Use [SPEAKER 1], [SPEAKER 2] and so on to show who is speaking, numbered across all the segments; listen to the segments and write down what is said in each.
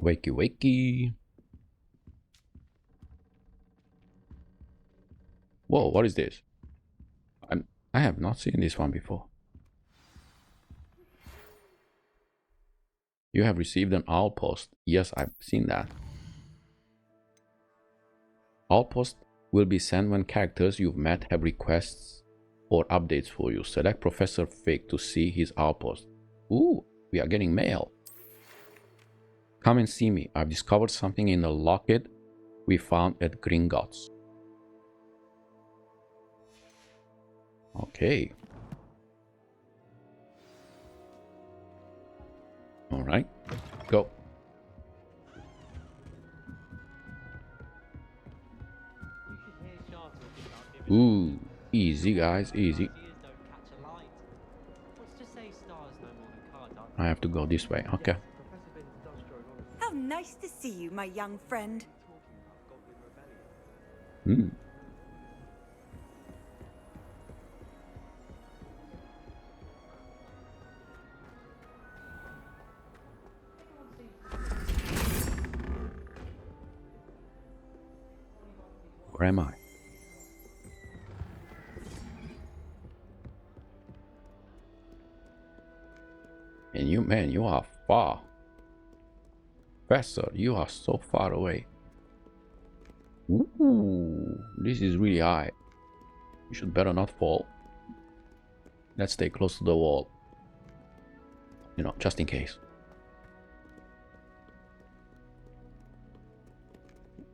[SPEAKER 1] Wakey wakey. Whoa, what is this? I have not seen this one before. You have received an outpost. Yes, I've seen that. Outpost will be sent when characters you've met have requests or updates for you. Select Professor Fig to see his outpost. Ooh, we are getting mail. Come and see me. I've discovered something in the locket we found at Gringotts. Okay. Alright, go. Ooh, easy guys, easy. I have to go this way, okay.
[SPEAKER 2] How nice to see you, my young friend.
[SPEAKER 1] Where am I? And you, man, you are far. Professor, you are so far away. Ooh, this is really high. You should better not fall. Let's stay close to the wall. You know, just in case.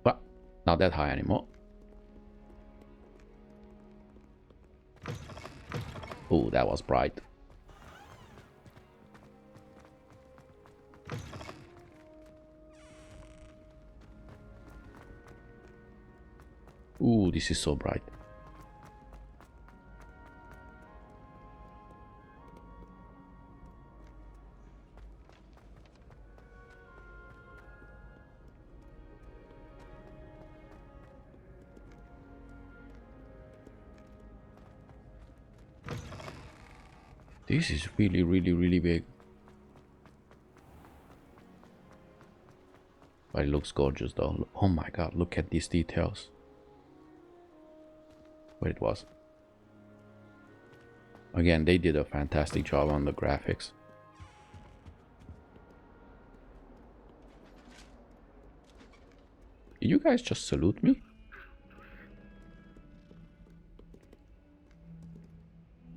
[SPEAKER 1] But not that high anymore. Ooh, that was bright. Ooh, this is so bright. This is really, really, really big. But it looks gorgeous though. Oh my god, look at these details. What it was. Again, they did a fantastic job on the graphics. Did you guys just salute me?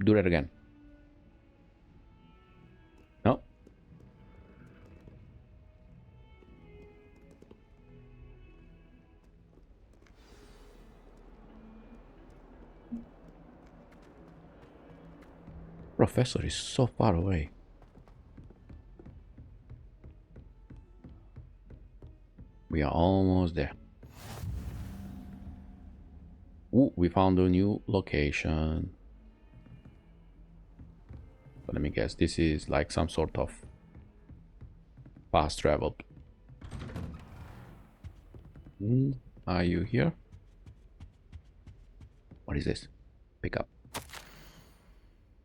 [SPEAKER 1] Do that again. No? Professor is so far away. We are almost there. Ooh, we found a new location. So let me guess, this is like some sort of fast travel. Are you here? What is this? Pick up.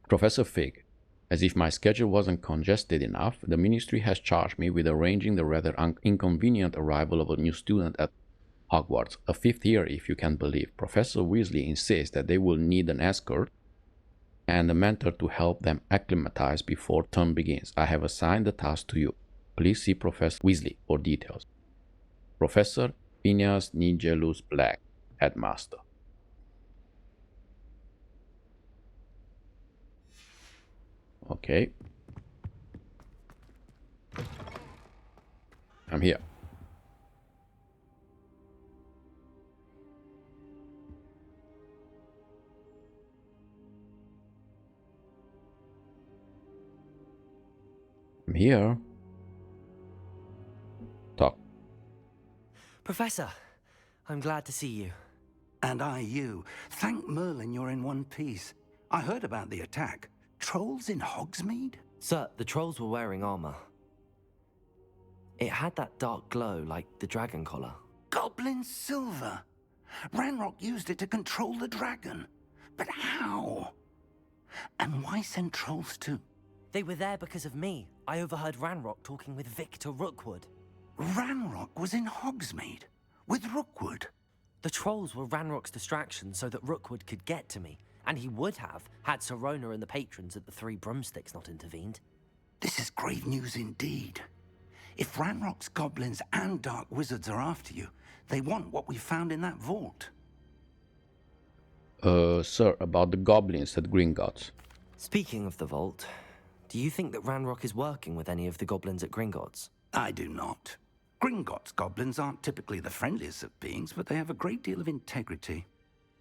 [SPEAKER 1] Professor Fig. As if my schedule wasn't congested enough, the ministry has charged me with arranging the rather inconvenient arrival of a new student at Hogwarts, a fifth year if you can believe. Professor Weasley insists that they will need an escort and a mentor to help them acclimatize before term begins. I have assigned the task to you. Please see Professor Weasley for details. Professor Phineas Nigelus Black, Headmaster. Okay. I'm here. I'm here. Talk.
[SPEAKER 3] Professor, I'm glad to see you.
[SPEAKER 4] And I you. Thank Merlin you're in one piece. I heard about the attack. Trolls in Hogsmeade?
[SPEAKER 3] Sir, the trolls were wearing armor. It had that dark glow like the dragon collar.
[SPEAKER 4] Goblin silver. Ranrock used it to control the dragon. But how? And why send trolls to...
[SPEAKER 3] They were there because of me. I overheard Ranrock talking with Victor Rookwood.
[SPEAKER 4] Ranrock was in Hogsmeade with Rookwood.
[SPEAKER 3] The trolls were Ranrock's distraction so that Rookwood could get to me, and he would have had Sirona and the patrons at the Three Broomsticks not intervened.
[SPEAKER 4] This is grave news indeed. If Ranrock's goblins and dark wizards are after you, they want what we found in that vault.
[SPEAKER 1] Sir, about the goblins at Gringotts.
[SPEAKER 3] Speaking of the vault, do you think that Ranrock is working with any of the goblins at Gringotts?
[SPEAKER 4] I do not. Gringotts goblins aren't typically the friendliest of beings, but they have a great deal of integrity.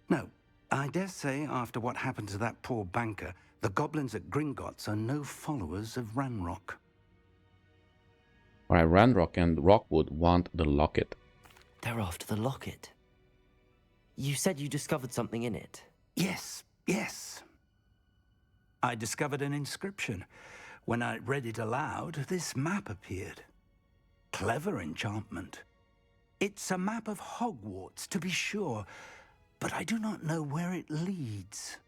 [SPEAKER 4] No, I dare say after what happened to that poor banker, the goblins at Gringotts are no followers of Ranrock.
[SPEAKER 1] Alright, Ranrock and Rockwood want the locket.
[SPEAKER 3] They're after the locket. You said you discovered something in it.
[SPEAKER 4] Yes. I discovered an inscription. When I read it aloud, this map appeared. Clever enchantment. It's a map of Hogwarts, to be sure, but I do not know where it leads.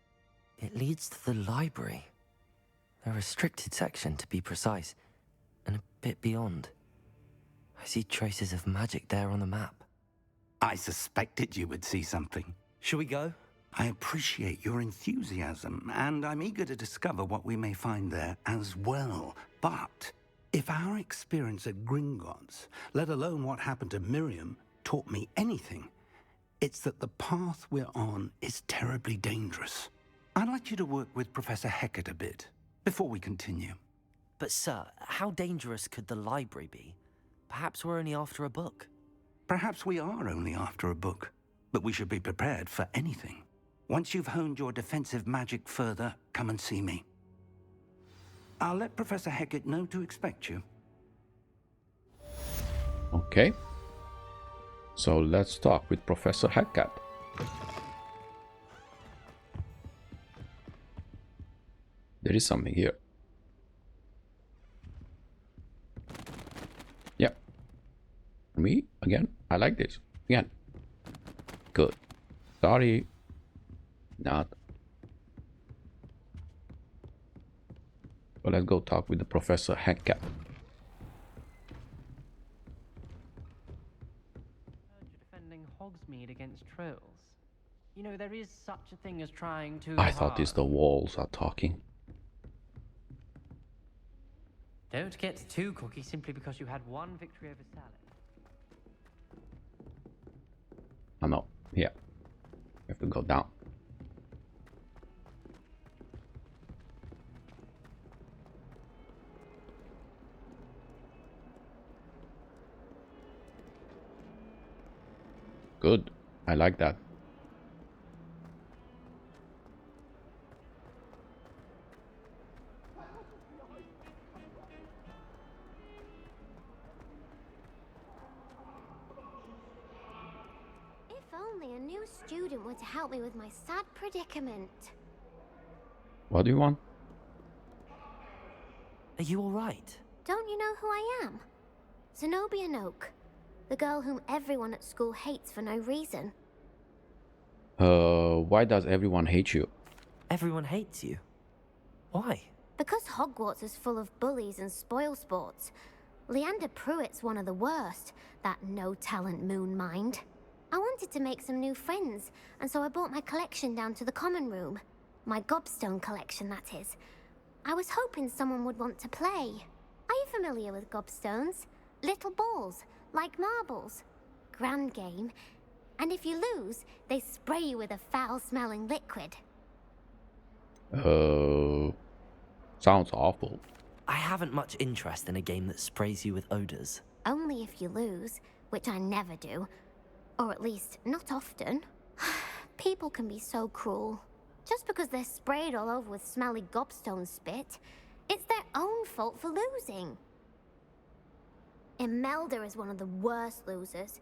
[SPEAKER 3] It leads to the library. A restricted section, to be precise, and a bit beyond. I see traces of magic there on the map.
[SPEAKER 4] I suspected you would see something.
[SPEAKER 3] Shall we go?
[SPEAKER 4] I appreciate your enthusiasm, and I'm eager to discover what we may find there as well. But if our experience at Gringotts, let alone what happened to Miriam, taught me anything, it's that the path we're on is terribly dangerous. I'd like you to work with Professor Hecat a bit before we continue.
[SPEAKER 3] But sir, how dangerous could the library be? Perhaps we're only after a book.
[SPEAKER 4] Perhaps we are only after a book, but we should be prepared for anything. Once you've honed your defensive magic further, come and see me. I'll let Professor Hecat know to expect you.
[SPEAKER 1] Okay. So let's talk with Professor Hecat. There is something here. Yep. Me? Again? I like this. Again. Good. Sorry. Not. So let's go talk with the Professor Hecat.
[SPEAKER 5] You're defending Hogsmeade against trolls. You know, there is such a thing as trying to...
[SPEAKER 1] I thought it's the walls are talking.
[SPEAKER 5] Don't get too cocky simply because you had one victory over Salad.
[SPEAKER 1] Oh no. Yeah. We have to go down. Good. I like that.
[SPEAKER 6] If only a new student were to help me with my sad predicament.
[SPEAKER 1] What do you want?
[SPEAKER 3] Are you all right?
[SPEAKER 6] Don't you know who I am? Zenobia Noak. The girl whom everyone at school hates for no reason.
[SPEAKER 1] Why does everyone hate you?
[SPEAKER 3] Everyone hates you. Why?
[SPEAKER 6] Because Hogwarts is full of bullies and spoilsports. Leander Pruitt's one of the worst, that no-talent moon mind. I wanted to make some new friends, and so I brought my collection down to the common room. My gobstone collection, that is. I was hoping someone would want to play. Are you familiar with gobstones? Little balls, like marbles. Grand game. And if you lose, they spray you with a foul-smelling liquid.
[SPEAKER 1] Sounds awful.
[SPEAKER 3] I haven't much interest in a game that sprays you with odors.
[SPEAKER 6] Only if you lose, which I never do. Or at least, not often. People can be so cruel. Just because they're sprayed all over with smelly gobstone spit, it's their own fault for losing. Imelda is one of the worst losers.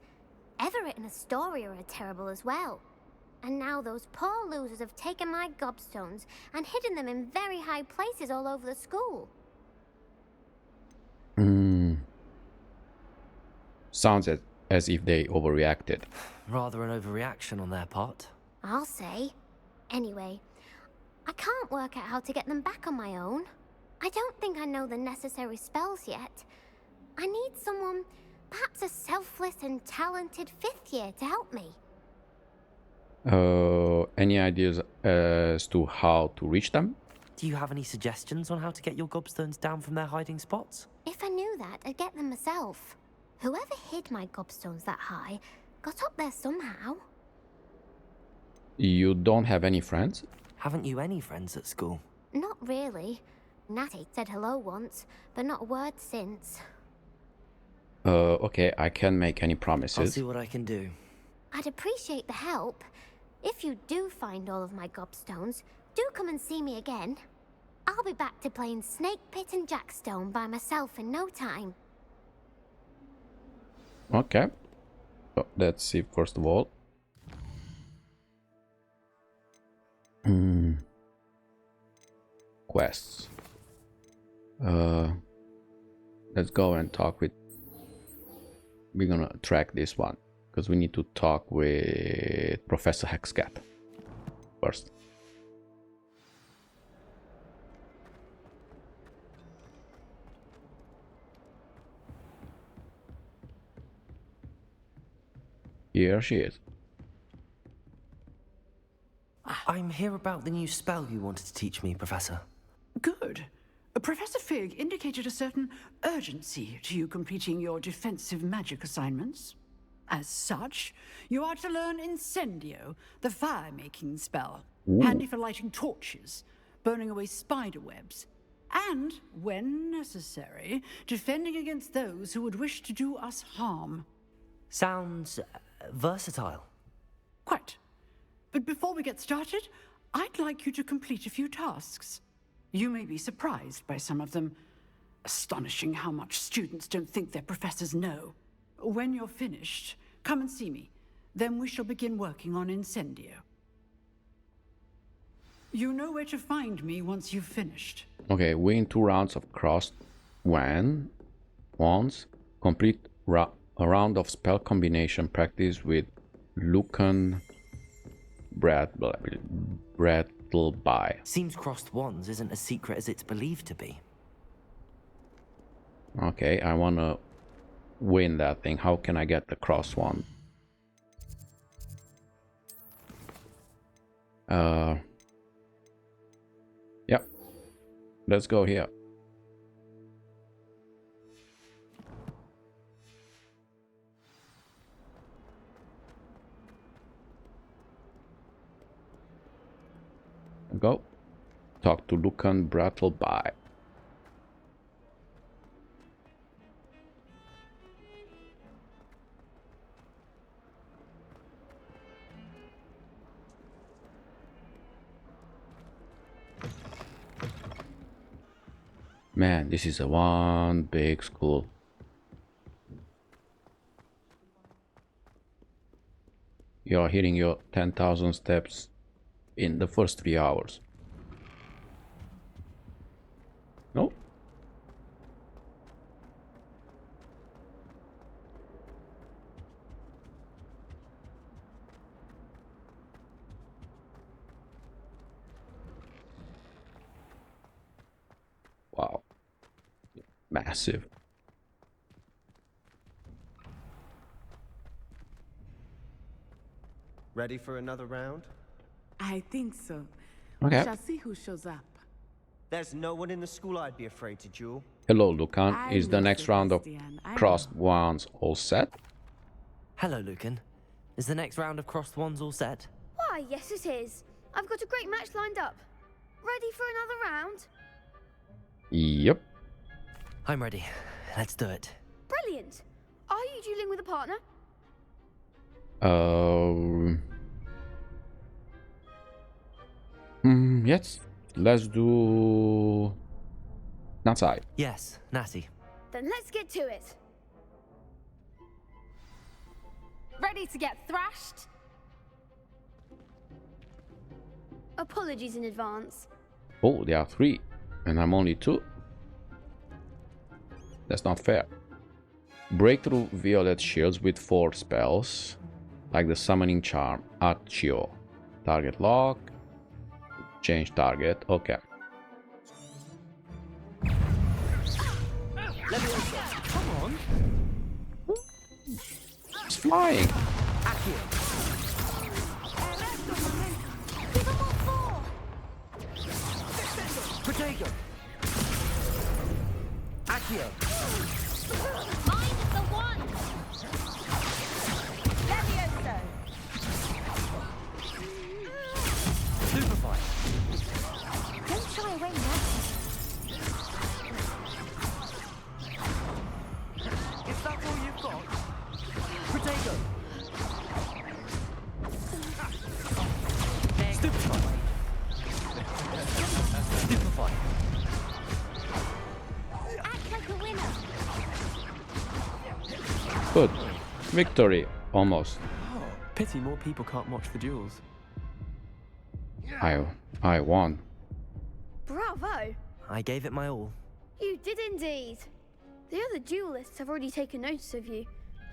[SPEAKER 6] Everett and Astoria are terrible as well. And now those poor losers have taken my gobstones and hidden them in very high places all over the school.
[SPEAKER 1] Sounds as if they overreacted.
[SPEAKER 3] Rather an overreaction on their part.
[SPEAKER 6] I'll say. Anyway, I can't work out how to get them back on my own. I don't think I know the necessary spells yet. I need someone, selfless and talented 5th year to help me.
[SPEAKER 1] Any ideas as to how to reach them?
[SPEAKER 3] Do you have any suggestions on how to get your gobstones down from their hiding spots?
[SPEAKER 6] If I knew that, I'd get them myself. Whoever hid my gobstones that high got up there somehow.
[SPEAKER 1] You don't have any friends?
[SPEAKER 3] Haven't you any friends at school?
[SPEAKER 6] Not really. Natty said hello once, but not a word since.
[SPEAKER 1] Okay, I can't make any
[SPEAKER 3] I'll
[SPEAKER 1] promises.
[SPEAKER 3] see what I can do.
[SPEAKER 6] I'd appreciate the help. If you do find all of my gobstones, do come and see me again. I'll be back to playing Snake Pit and Jackstone by myself in no time.
[SPEAKER 1] Okay. So, let's see first of all. Quests. Let's go and talk with... We're gonna track this one because we need to talk with Professor Hexcat first. Here she is.
[SPEAKER 3] I'm here about the new spell you wanted to teach me, Professor.
[SPEAKER 7] Good. Professor Fig indicated a certain urgency to you completing your defensive magic assignments. As such, you are to learn Incendio, the fire-making spell, handy for lighting torches, burning away spider webs, and, when necessary, defending against those who would wish to do us harm.
[SPEAKER 3] Sounds versatile.
[SPEAKER 7] Quite. But before we get started, I'd like you to complete a few tasks. You may be surprised by some of them. Astonishing how much students don't think their professors know. When you're finished, come and see me. Then we shall begin working on Incendio. You know where to find me once you've finished.
[SPEAKER 1] Okay, win 2 rounds of crossed wands. Complete a round of spell combination practice with Lucan Brattleby.
[SPEAKER 3] Seems crossed wands isn't as secret as it's believed to be.
[SPEAKER 1] Okay, I wanna win that thing. How can I get the cross one? Yep. Let's go here. Go. Talk to Lucan Brattleby. Man, this is a one big school. You're hitting your 10,000 steps in the first 3 hours. No? Wow. Massive.
[SPEAKER 8] Ready for another round?
[SPEAKER 2] I think so.
[SPEAKER 1] Okay.
[SPEAKER 2] We shall see who shows up.
[SPEAKER 8] There's no one in the school I'd be afraid to duel.
[SPEAKER 1] Hello, Lucan.
[SPEAKER 2] I
[SPEAKER 1] Is the
[SPEAKER 2] know,
[SPEAKER 1] next round of
[SPEAKER 2] Sebastian, I
[SPEAKER 1] crossed
[SPEAKER 2] know.
[SPEAKER 1] wands all set?
[SPEAKER 3] Hello, Lucan. Is the next round of crossed wands all set?
[SPEAKER 9] Why, yes it is. I've got a great match lined up. Ready for another round?
[SPEAKER 1] Yep.
[SPEAKER 3] I'm ready. Let's do it.
[SPEAKER 9] Brilliant. Are you dueling with a partner?
[SPEAKER 1] Yes. Let's do Natsai.
[SPEAKER 3] Yes, Natty.
[SPEAKER 9] Then let's get to it.
[SPEAKER 2] Ready to get thrashed?
[SPEAKER 9] Apologies in advance.
[SPEAKER 1] Oh, there are 3, and I'm only 2. That's not fair. Break through violet shields with 4 spells, like the summoning charm, Accio. Target lock. Change target. Okay.
[SPEAKER 3] Come on.
[SPEAKER 1] It's flying.
[SPEAKER 3] Protego. Accio.
[SPEAKER 9] Mine is the one!
[SPEAKER 2] Levioso!
[SPEAKER 3] Superfly.
[SPEAKER 6] Don't shy away now.
[SPEAKER 3] Is that all you've got? Protego. Stupefy. Stupefy.
[SPEAKER 6] Act like a winner.
[SPEAKER 1] Good. Victory. Almost.
[SPEAKER 10] Pity more people can't watch the duels.
[SPEAKER 1] I won.
[SPEAKER 9] Bravo!
[SPEAKER 3] I gave it my all.
[SPEAKER 9] You did indeed. The other duelists have already taken notice of you,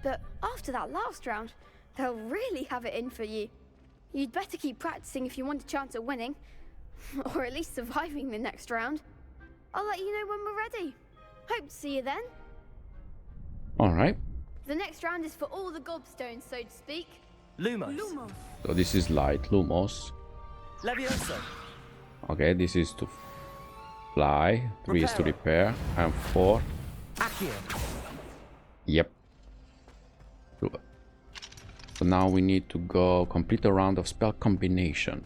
[SPEAKER 9] but after that last round, they'll really have it in for you. You'd better keep practicing if you want a chance at winning, or at least surviving the next round. I'll let you know when we're ready. Hope to see you then.
[SPEAKER 1] Alright.
[SPEAKER 9] The next round is for all the gobstones, so to speak.
[SPEAKER 3] Lumos.
[SPEAKER 1] So this is light. Lumos.
[SPEAKER 3] Levioso.
[SPEAKER 1] Okay, this is to fly. 3 is to repair. And 4.
[SPEAKER 3] Accio.
[SPEAKER 1] Yep. Good. So now we need to go complete a round of spell combination.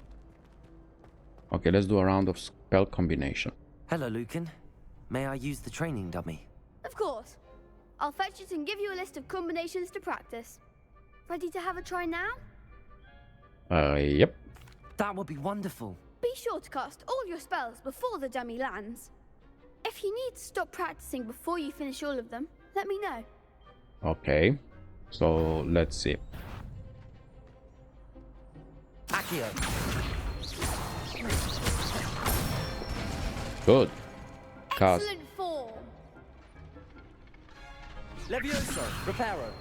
[SPEAKER 1] Okay, let's do a round of spell combination.
[SPEAKER 3] Hello, Lucan. May I use the training dummy?
[SPEAKER 9] Of course. I'll fetch it and give you a list of combinations to practice. Ready to have a try now?
[SPEAKER 1] Yep.
[SPEAKER 3] That would be wonderful.
[SPEAKER 9] Be sure to cast all your spells before the dummy lands. If you need to stop practicing before you finish all of them, let me know.
[SPEAKER 1] Okay. So let's see.
[SPEAKER 3] Accio.
[SPEAKER 1] Good. Cast.
[SPEAKER 9] Excellent form.
[SPEAKER 3] Levioso. Reparo.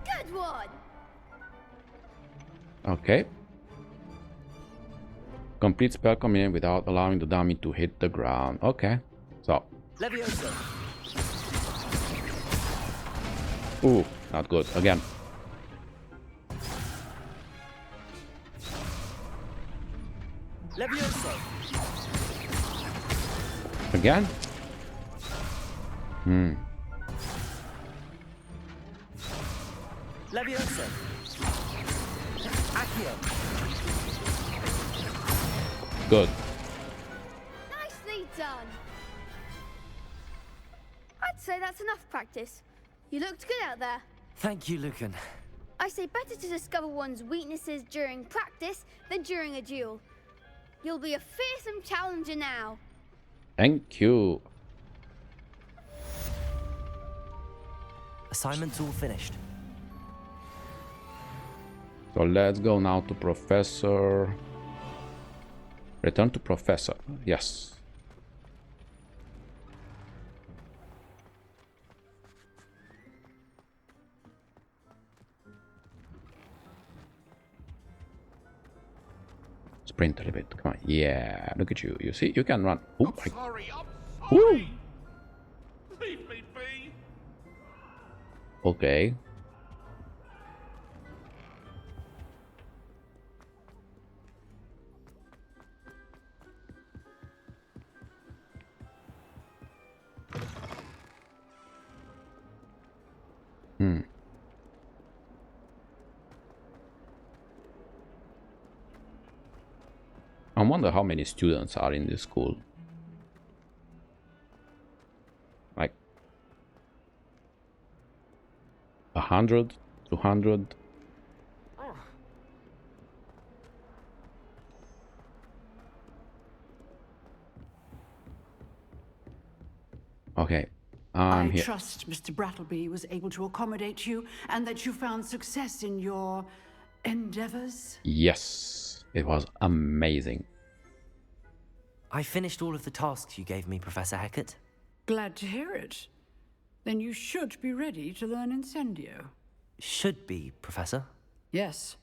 [SPEAKER 9] Good one.
[SPEAKER 1] Okay. Complete spell combination without allowing the dummy to hit the ground. Okay. So.
[SPEAKER 3] Levioso.
[SPEAKER 1] Ooh, not good. Again.
[SPEAKER 3] Levioso.
[SPEAKER 1] Again?
[SPEAKER 3] Levioso. Accio.
[SPEAKER 1] Good.
[SPEAKER 9] Nicely done. I'd say that's enough practice. You looked good out there.
[SPEAKER 3] Thank you, Lucan.
[SPEAKER 9] I say better to discover one's weaknesses during practice than during a duel. You'll be a fearsome challenger now.
[SPEAKER 1] Thank you.
[SPEAKER 3] Assignment's all finished.
[SPEAKER 1] So let's go now to Professor. Return to Professor. Yes. Sprint a little bit. Come on. Yeah. Look at you. You see? You can run. Ooh,
[SPEAKER 11] I'm sorry.
[SPEAKER 1] Ooh.
[SPEAKER 11] Leave me be.
[SPEAKER 1] Okay. I wonder how many students are in this school. Like 100, 200. Okay, I'm
[SPEAKER 7] I
[SPEAKER 1] here.
[SPEAKER 7] trust Mr. Brattleby was able to accommodate you and that you found success in your endeavors.
[SPEAKER 1] Yes, it was amazing.
[SPEAKER 3] I finished all of the tasks you gave me, Professor Hecat.
[SPEAKER 7] Glad to hear it. Then you should be ready to learn Incendio.
[SPEAKER 3] Should be, Professor.
[SPEAKER 7] Yes.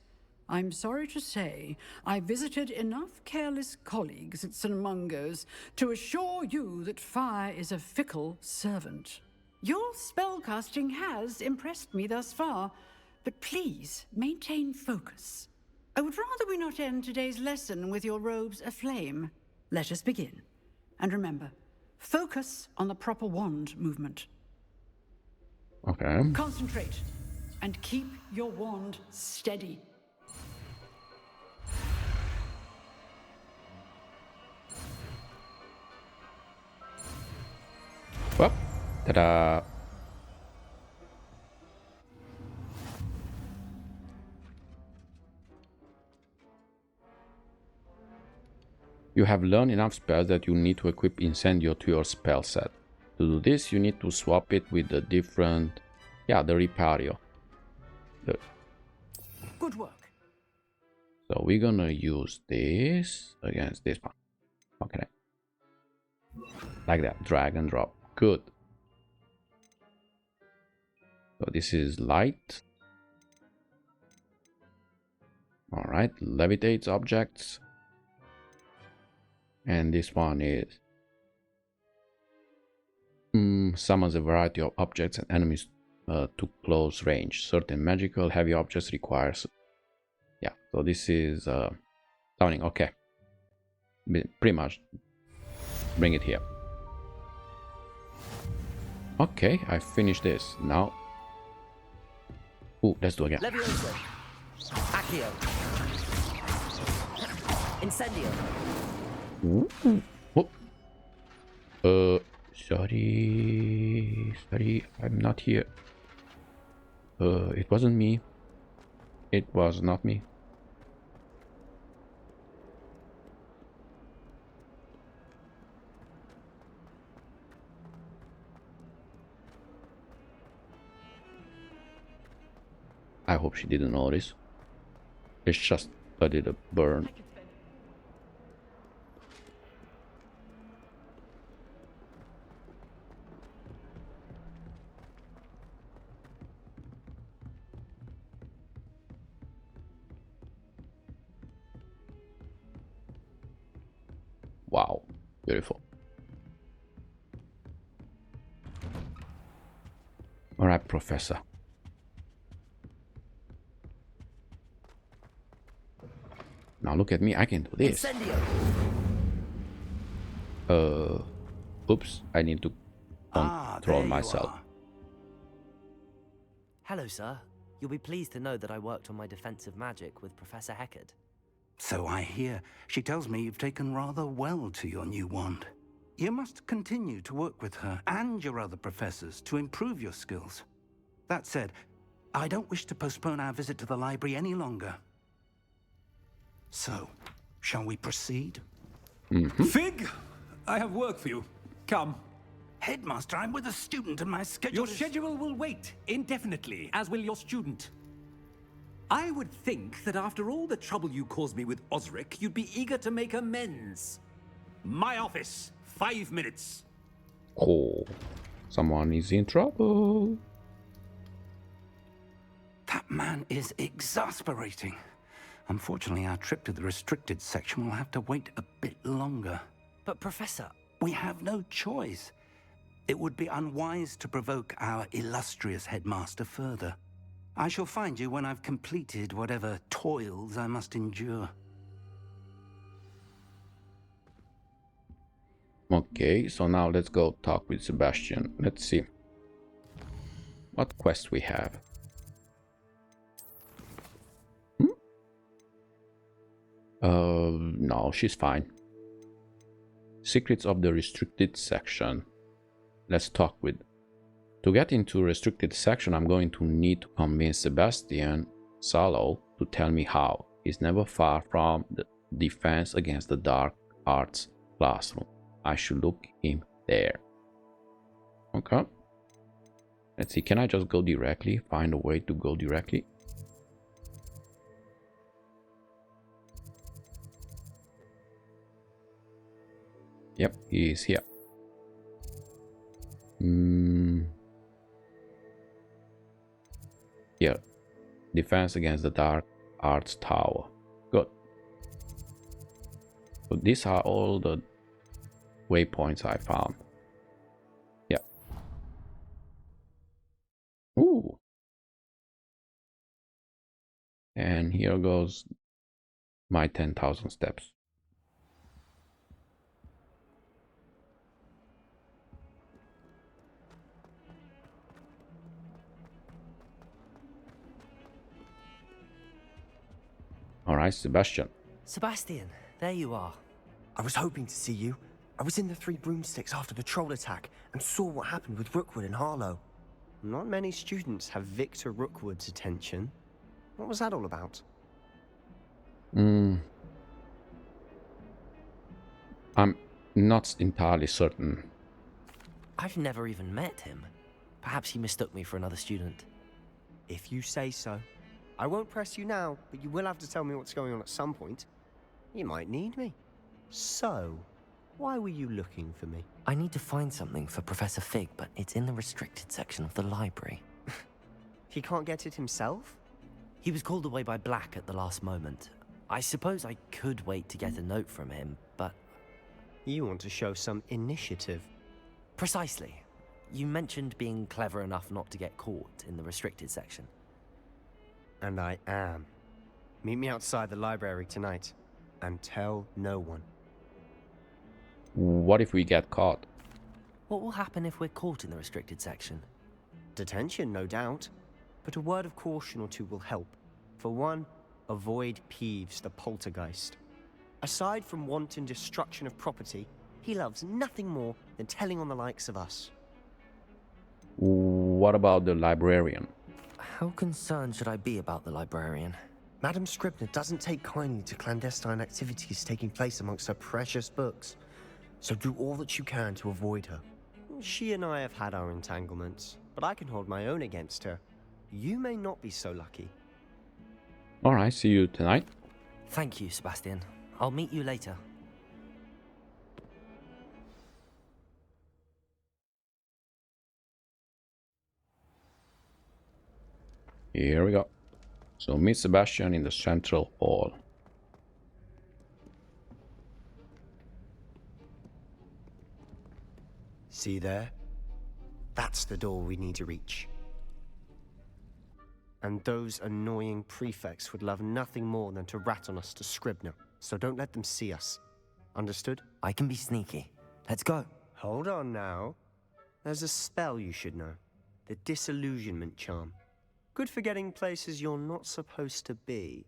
[SPEAKER 7] I'm sorry to say, I visited enough careless colleagues at St. Mungo's to assure you that fire is a fickle servant. Your spellcasting has impressed me thus far, but please maintain focus. I would rather we not end today's lesson with your robes aflame. Let us begin. And remember, focus on the proper wand movement.
[SPEAKER 1] Okay.
[SPEAKER 7] Concentrate and keep your wand steady.
[SPEAKER 1] Well, ta-da! You have learned enough spells that you need to equip Incendio to your spell set. To do this, you need to swap it with the different... yeah, the Ripario.
[SPEAKER 7] Good work.
[SPEAKER 1] So we're gonna use this against this one. Okay. Like that, drag and drop. Good. So this is light. Alright, levitates objects. And this one is summons a variety of objects and enemies to close range. Certain magical heavy objects requires... yeah, so this is summoning. Okay. Pretty much bring it here. Okay, I finished this. Now... ooh, let's do it again.
[SPEAKER 3] Levioso. Accio. Incendio.
[SPEAKER 1] Oh. Sorry, I'm not here. It wasn't me. It was not me. I hope she didn't notice. It's just a little burn. Wow, beautiful. All right, Professor. Now look at me, I can do this. Oops, I need to control myself.
[SPEAKER 3] Hello, sir. You'll be pleased to know that I worked on my defensive magic with Professor Heckard.
[SPEAKER 4] So I hear. She tells me you've taken rather well to your new wand. You must continue to work with her and your other professors to improve your skills. That said, I don't wish to postpone our visit to the library any longer. So, shall we proceed?
[SPEAKER 12] Fig, I have work for you. Come.
[SPEAKER 4] Headmaster, I'm with a student and my schedule
[SPEAKER 12] Your schedule will wait indefinitely, as will your student. I would think that after all the trouble you caused me with Osric, you'd be eager to make amends. My office, 5 minutes.
[SPEAKER 1] Oh, someone is in trouble.
[SPEAKER 4] That man is exasperating. Unfortunately, our trip to the restricted section will have to wait a bit longer.
[SPEAKER 3] But Professor...
[SPEAKER 4] we have no choice. It would be unwise to provoke our illustrious headmaster further. I shall find you when I've completed whatever toils I must endure.
[SPEAKER 1] Okay, so now let's go talk with Sebastian. Let's see what quest we have. No, she's fine. Secrets of the restricted section. Let's talk with... to get into restricted section, I'm going to need to convince Sebastian Sallow to tell me how. He's never far from the defense against the dark arts classroom. I should look him there. Okay. Let's see, can I just go directly? Find a way to go directly? Yep, he is here. Here. Defense against the dark Arts Tower. Good. So these are all the waypoints I found. Yeah. Ooh. And here goes my 10,000 steps. Alright, Sebastian.
[SPEAKER 3] Sebastian, there you are.
[SPEAKER 13] I was hoping to see you. I was in the Three Broomsticks after the troll attack and saw what happened with Rookwood and Harlow.
[SPEAKER 8] Not many students have Victor Rookwood's attention. What was that all about?
[SPEAKER 1] I'm not entirely certain.
[SPEAKER 3] I've never even met him. Perhaps he mistook me for another student.
[SPEAKER 8] If you say so. I won't press you now, but you will have to tell me what's going on at some point. You might need me. So, why were you looking for me?
[SPEAKER 3] I need to find something for Professor Fig, but it's in the restricted section of the library.
[SPEAKER 8] He can't get it himself?
[SPEAKER 3] He was called away by Black at the last moment. I suppose I could wait to get a note from him, but...
[SPEAKER 8] You want to show some initiative.
[SPEAKER 3] Precisely. You mentioned being clever enough not to get caught in the restricted section.
[SPEAKER 8] And I am. Meet me outside the library tonight, and tell no one.
[SPEAKER 1] What if we get caught?
[SPEAKER 3] What will happen if we're caught in the restricted section?
[SPEAKER 8] Detention, no doubt. But a word of caution or two will help. For one, avoid Peeves, the poltergeist. Aside from wanton destruction of property, he loves nothing more than telling on the likes of us.
[SPEAKER 1] What about the librarian?
[SPEAKER 3] How concerned should I be about the librarian?
[SPEAKER 13] Madame Scribner doesn't take kindly to clandestine activities taking place amongst her precious books, so do all that you can to avoid her.
[SPEAKER 8] She and I have had our entanglements, but I can hold my own against her. You may not be so lucky.
[SPEAKER 1] Alright, see you tonight.
[SPEAKER 3] Thank you, Sebastian. I'll meet you later.
[SPEAKER 1] Here we go. So meet Sebastian in the central hall.
[SPEAKER 8] See there? That's the door we need to reach. And those annoying prefects would love nothing more than to rat on us to Scribner, so don't let them see us. Understood?
[SPEAKER 3] I can be sneaky. Let's go.
[SPEAKER 8] Hold on now. There's a spell you should know. The Disillusionment Charm. Good for getting places you're not supposed to be.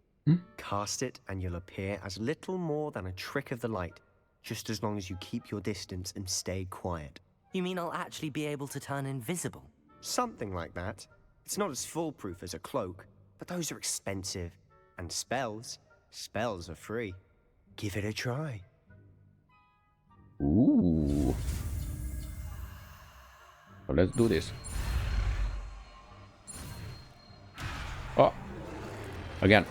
[SPEAKER 8] Cast it and you'll appear as little more than a trick of the light, just as long as you keep your distance and stay quiet.
[SPEAKER 3] You mean I'll actually be able to turn invisible?
[SPEAKER 8] Something like that. It's not as foolproof as a cloak, but those are expensive. And spells are free. Give it a try.
[SPEAKER 1] Ooh. So let's do this. Oh. Again.